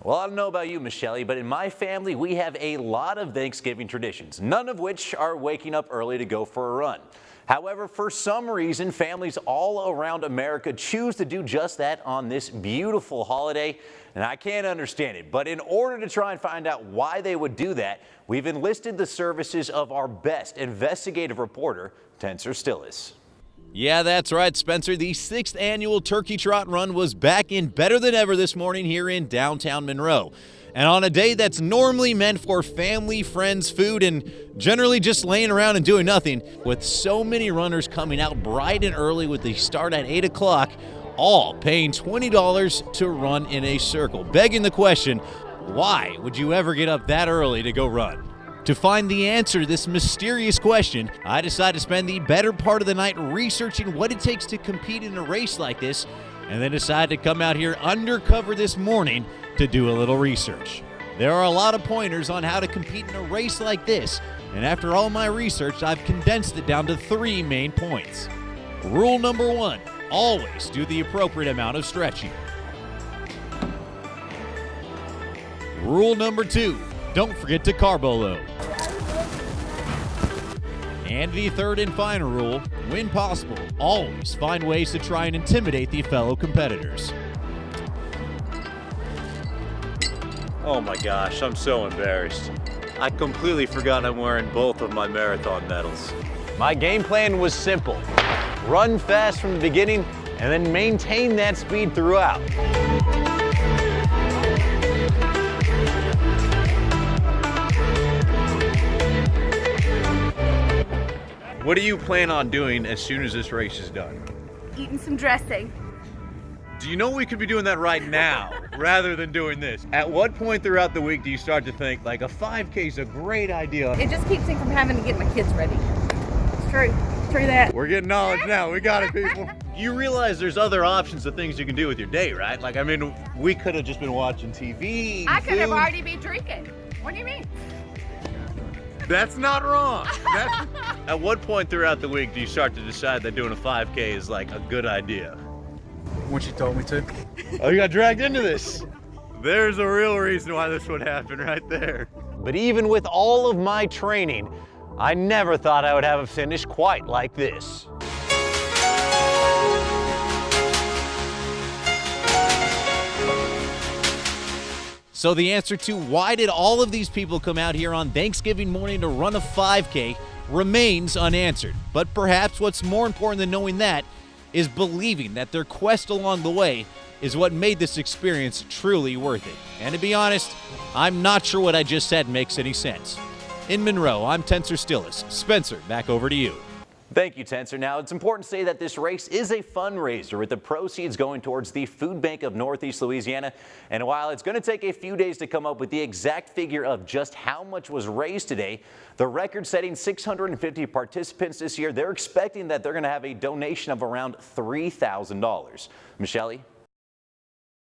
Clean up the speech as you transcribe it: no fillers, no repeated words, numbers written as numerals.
Well, I don't know about you, Michelle, but in my family, we have a lot of Thanksgiving traditions, none of which are waking up early to go for a run. However, for some reason, families all around America choose to do just that on this beautiful holiday, and I can't understand it. But in order to try and find out why they would do that, we've enlisted the services of our best investigative reporter, Tenser Stillis. Yeah, that's right, Spencer. The 6th annual Turkey Trot Run was back in better than ever this morning here in downtown Monroe. And on a day that's normally meant for family, friends, food, and generally just laying around and doing nothing, with so many runners coming out bright and early with the start at 8 o'clock, all paying $20 to run in a circle, begging the question, why would you ever get up that early to go run? To find the answer to this mysterious question, I decided to spend the better part of the night researching what it takes to compete in a race like this, and then decided to come out here undercover this morning to do a little research. There are a lot of pointers on how to compete in a race like this, and after all my research, I've condensed it down to 3 main points. Rule number 1, always do the appropriate amount of stretching. Rule number 2, don't forget to carbo load. And the third and final rule, when possible, always find ways to try and intimidate the fellow competitors. Oh my gosh, I'm so embarrassed. I completely forgot I'm wearing both of my marathon medals. My game plan was simple. Run fast from the beginning and then maintain that speed throughout. What do you plan on doing as soon as this race is done? Eating some dressing. Do you know we could be doing that right now rather than doing this? At what point throughout the week do you start to think like a 5K is a great idea? It just keeps me from having to get my kids ready. It's true. True that. We're getting knowledge now. We got it, people. You realize there's other options of things you can do with your day, right? Like, I mean, we could have just been watching TV. I could have already been drinking. What do you mean? That's not wrong. At what point throughout the week do you start to decide that doing a 5K is like a good idea? Once you told me to. Oh, you got dragged into this. There's a real reason why this would happen right there. But even with all of my training, I never thought I would have a finish quite like this. So the answer to why did all of these people come out here on Thanksgiving morning to run a 5K remains unanswered. But perhaps what's more important than knowing that is believing that their quest along the way is what made this experience truly worth it. And to be honest, I'm not sure what I just said makes any sense. In Monroe, I'm Tenser Stillis. Spencer, back over to you. Thank you, Tenser. Now, it's important to say that this race is a fundraiser with the proceeds going towards the Food Bank of Northeast Louisiana. And while it's going to take a few days to come up with the exact figure of just how much was raised today, the record-setting 650 participants this year, they're expecting that they're going to have a donation of around $3,000. Michelle?